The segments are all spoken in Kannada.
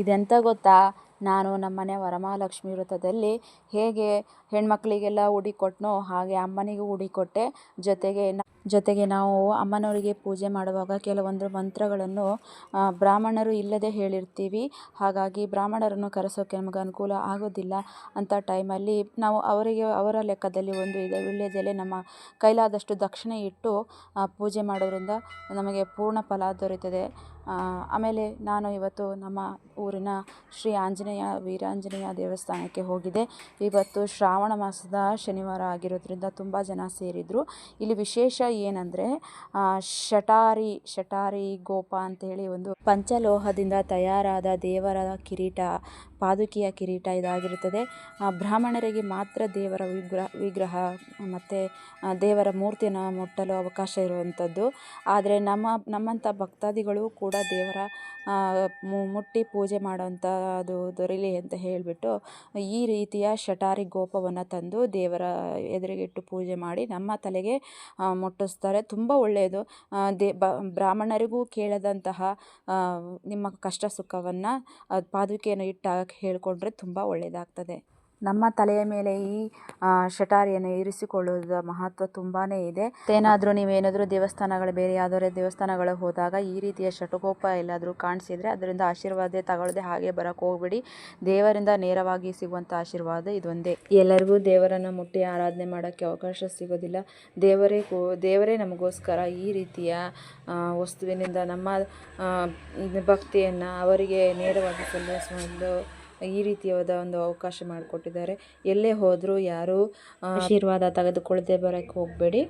ಇದೆಂತ ಗೊತ್ತಾ, ನಾನು ನಮ್ಮನೆ ವರಮಹಾಲಕ್ಷ್ಮಿ ವ್ರತದಲ್ಲಿ ಹೇಗೆ ಹೆಣ್ಮಕ್ಳಿಗೆಲ್ಲ ಉಡಿ ಕೊಟ್ಟನೋ ಹಾಗೆ ಅಮ್ಮನಿಗೂ ಉಡಿ ಕೊಟ್ಟೆ. ಜೊತೆಗೆ ನಾವು ಅಮ್ಮನವರಿಗೆ ಪೂಜೆ ಮಾಡುವಾಗ ಕೆಲವೊಂದು ಮಂತ್ರಗಳನ್ನು ಬ್ರಾಹ್ಮಣರು ಇಲ್ಲದೆ ಹೇಳಿರ್ತೀವಿ. ಹಾಗಾಗಿ ಬ್ರಾಹ್ಮಣರನ್ನು ಕರೆಸೋಕ್ಕೆ ನಮಗೆ ಅನುಕೂಲ ಆಗೋದಿಲ್ಲ ಅಂಥ ಟೈಮಲ್ಲಿ ನಾವು ಅವರ ಲೆಕ್ಕದಲ್ಲಿ ಒಂದು ವೀಳ್ಯದೆಲೆ ನಮ್ಮ ಕೈಲಾದಷ್ಟು ದಕ್ಷಿಣೆ ಇಟ್ಟು ಪೂಜೆ ಮಾಡೋದ್ರಿಂದ ನಮಗೆ ಪೂರ್ಣ ಫಲ ದೊರೆಯುತ್ತದೆ. ಆಮೇಲೆ ನಾನು ಇವತ್ತು ನಮ್ಮ ಊರಿನ ಶ್ರೀ ವೀರಾಂಜನೇಯ ದೇವಸ್ಥಾನಕ್ಕೆ ಹೋಗಿದೆ. ಇವತ್ತು ಶ್ರಾವಣ ಮಾಸದ ಶನಿವಾರ ಆಗಿರೋದ್ರಿಂದ ತುಂಬ ಜನ ಸೇರಿದರು. ಇಲ್ಲಿ ವಿಶೇಷ ಏನಂದರೆ ಶಟಾರಿ ಗೋಪ ಅಂತೇಳಿ ಒಂದು ಪಂಚಲೋಹದಿಂದ ತಯಾರಾದ ದೇವರ ಕಿರೀಟ, ಪಾದುಕೆಯ ಕಿರೀಟ ಇದಾಗಿರುತ್ತದೆ. ಬ್ರಾಹ್ಮಣರಿಗೆ ಮಾತ್ರ ದೇವರ ವಿಗ್ರಹ ಮತ್ತು ದೇವರ ಮೂರ್ತಿಯನ್ನು ಮುಟ್ಟಲು ಅವಕಾಶ ಇರುವಂಥದ್ದು. ಆದರೆ ನಮ್ಮಂಥ ಭಕ್ತಾದಿಗಳು ಕೂಡ ದೇವರ ಮುಟ್ಟಿ ಪೂಜೆ ಮಾಡೋವಂಥದ್ದು ದೊರೀಲಿ ಅಂತ ಹೇಳಿಬಿಟ್ಟು ಈ ರೀತಿಯ ಶಟಾರಿ ಗೋಪವನ್ನು ತಂದು ದೇವರ ಎದುರಿಗಿಟ್ಟು ಪೂಜೆ ಮಾಡಿ ನಮ್ಮ ತಲೆಗೆ ಮುಟ್ಟಿಸ್ತಾರೆ. ತುಂಬ ಒಳ್ಳೆಯದು. ಬ್ರಾಹ್ಮಣರಿಗೂ ಕೇಳದಂತಹ ನಿಮ್ಮ ಕಷ್ಟ ಸುಖವನ್ನು ಪಾದುಕೆಯನ್ನು ಇಟ್ಟಾಗ ಹೇಳಿಕೊಂಡ್ರೆ ತುಂಬ ಒಳ್ಳೆಯದಾಗ್ತದೆ. ನಮ್ಮ ತಲೆಯ ಮೇಲೆ ಈ ಶಟಾರಿಯನ್ನು ಇರಿಸಿಕೊಳ್ಳುವುದರ ಮಹತ್ವ ತುಂಬಾ ಇದೆ. ನೀವೇನಾದರೂ ಬೇರೆ ಯಾವುದಾದ್ರೂ ದೇವಸ್ಥಾನಗಳಿಗೆ ಹೋದಾಗ ಈ ರೀತಿಯ ಶಟಕೋಪ ಎಲ್ಲಾದರೂ ಕಾಣಿಸಿದರೆ ಅದರಿಂದ ಆಶೀರ್ವಾದ ತಗೊಳ್ಳದೆ ಹಾಗೆ ಬರೋಕ್ಕೆ ಹೋಗ್ಬೇಡಿ. ದೇವರಿಂದ ನೇರವಾಗಿ ಸಿಗುವಂಥ ಆಶೀರ್ವಾದ ಇದೊಂದೇ. ಎಲ್ಲರಿಗೂ ದೇವರನ್ನು ಮುಟ್ಟಿ ಆರಾಧನೆ ಮಾಡೋಕ್ಕೆ ಅವಕಾಶ ಸಿಗೋದಿಲ್ಲ. ದೇವರೇ ನಮಗೋಸ್ಕರ ಈ ರೀತಿಯ ವಸ್ತುವಿನಿಂದ ನಮ್ಮ ಭಕ್ತಿಯನ್ನು ಅವರಿಗೆ ನೇರವಾಗಿ ಸಲ್ಲಿಸುವ ಈ ರೀತಿಯಾದ ಒಂದು ಅವಕಾಶ ಮಾಡಿಕೊಟ್ಟಿದ್ದಾರೆ. ಎಲ್ಲೇ ಹೋದರೂ ಯಾರೂ ಆಶೀರ್ವಾದ ತೆಗೆದುಕೊಳ್ಳದೆ ಬರೋಕ್ಕೆ ಹೋಗಬೇಡಿ.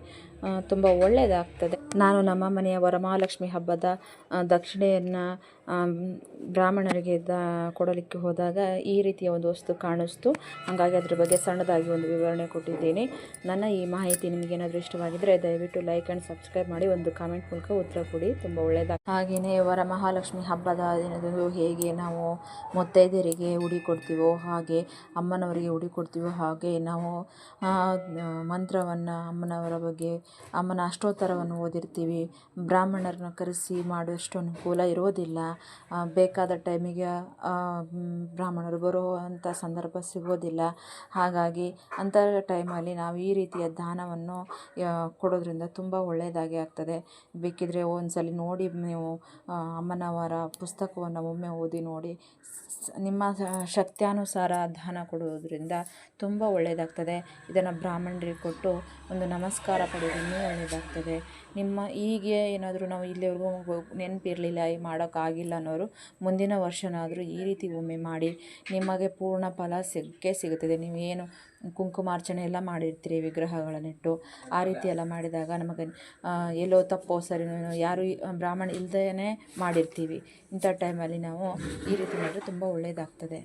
ತುಂಬ ಒಳ್ಳೆಯದಾಗ್ತದೆ. ನಾನು ನಮ್ಮ ಮನೆಯ ವರಮಹಾಲಕ್ಷ್ಮಿ ಹಬ್ಬದ ದಕ್ಷಿಣೆಯನ್ನು ಬ್ರಾಹ್ಮಣರಿಗೆ ಕೊಡಲಿಕ್ಕೆ ಹೋದಾಗ ಈ ರೀತಿಯ ಒಂದು ವಸ್ತು ಕಾಣಿಸ್ತು. ಹಾಗಾಗಿ ಅದ್ರ ಬಗ್ಗೆ ಸಣ್ಣದಾಗಿ ಒಂದು ವಿವರಣೆ ಕೊಟ್ಟಿದ್ದೀನಿ. ನನ್ನ ಈ ಮಾಹಿತಿ ನಿಮಗೇನಾದರೂ ಇಷ್ಟವಾಗಿದ್ದರೆ ದಯವಿಟ್ಟು ಲೈಕ್ ಆ್ಯಂಡ್ ಸಬ್ಸ್ಕ್ರೈಬ್ ಮಾಡಿ, ಒಂದು ಕಾಮೆಂಟ್ ಮೂಲಕ ಉತ್ತರ ಕೊಡಿ. ತುಂಬ ಒಳ್ಳೆಯದಾಗಿ. ಹಾಗೆಯೇ ವರಮಹಾಲಕ್ಷ್ಮಿ ಹಬ್ಬದ ದಿನದಂದು ಹೇಗೆ ನಾವು ಮುತ್ತೈದೆಯರಿಗೆ ಉಡಿ ಕೊಡ್ತೀವೋ ಹಾಗೆ ಅಮ್ಮನವರಿಗೆ ಉಡಿ ಕೊಡ್ತೀವೋ ಹಾಗೆ ನಾವು ಮಂತ್ರವನ್ನು ಅಮ್ಮನವರ ಬಗ್ಗೆ ಅಮ್ಮನ ಅಷ್ಟೋತ್ತರವನ್ನು ಓದಿರ್ತೀವಿ. ಬ್ರಾಹ್ಮಣರನ್ನ ಕರೆಸಿ ಮಾಡುವಷ್ಟು ಅನುಕೂಲ ಇರೋದಿಲ್ಲ. ಬೇಕಾದ ಟೈಮಿಗೆ ಬ್ರಾಹ್ಮಣರು ಬರುವಂಥ ಸಂದರ್ಭ ಸಿಗೋದಿಲ್ಲ. ಹಾಗಾಗಿ ಅಂಥ ಟೈಮಲ್ಲಿ ನಾವು ಈ ರೀತಿಯ ದಾನವನ್ನು ಕೊಡೋದ್ರಿಂದ ತುಂಬ ಒಳ್ಳೆಯದಾಗಿ ಆಗ್ತದೆ. ಬೇಕಿದ್ದರೆ ಒಂದ್ಸಲ ನೋಡಿ, ನೀವು ಅಮ್ಮನವರ ಪುಸ್ತಕವನ್ನು ಒಮ್ಮೆ ಓದಿ ನೋಡಿ. ನಿಮ್ಮ ಶಕ್ತ್ಯಾನುಸಾರ ದಾನ ಕೊಡುವುದರಿಂದ ತುಂಬ ಒಳ್ಳೆಯದಾಗ್ತದೆ. ಇದನ್ನು ಬ್ರಾಹ್ಮಣರಿಗೆ ಕೊಟ್ಟು ಒಂದು ನಮಸ್ಕಾರ ಪಡೆಯೋದು ಇನ್ನೂ ಒಳ್ಳೆಯದಾಗ್ತದೆ. ಹೀಗೆ ಏನಾದರೂ ನಾವು ಇಲ್ಲಿವರೆಗೂ ನೆನಪಿರಲಿಲ್ಲ, ಮಾಡೋಕ್ಕಾಗಿಲ್ಲ ಅನ್ನೋರು ಮುಂದಿನ ವರ್ಷನಾದರೂ ಈ ರೀತಿ ಒಮ್ಮೆ ಮಾಡಿ, ನಿಮಗೆ ಪೂರ್ಣ ಫಲ ಸಿಗುತ್ತದೆ. ನೀವೇನು ಕುಂಕುಮಾರ್ಚನೆ ಎಲ್ಲ ಮಾಡಿರ್ತೀರಿ ವಿಗ್ರಹಗಳನ್ನಿಟ್ಟು, ಆ ರೀತಿ ಎಲ್ಲ ಮಾಡಿದಾಗ ನಮಗೆ ಎಲ್ಲೋ ತಪ್ಪೋ ಸರಿನೋ ಯಾರು ಬ್ರಾಹ್ಮಣ ಇಲ್ಲದೇ ಮಾಡಿರ್ತೀವಿ. ಇಂಥ ಟೈಮಲ್ಲಿ ನಾವು ಈ ರೀತಿ ಮಾಡಿದ್ರೆ ತುಂಬ ಒಳ್ಳೆಯದಾಗ್ತದೆ.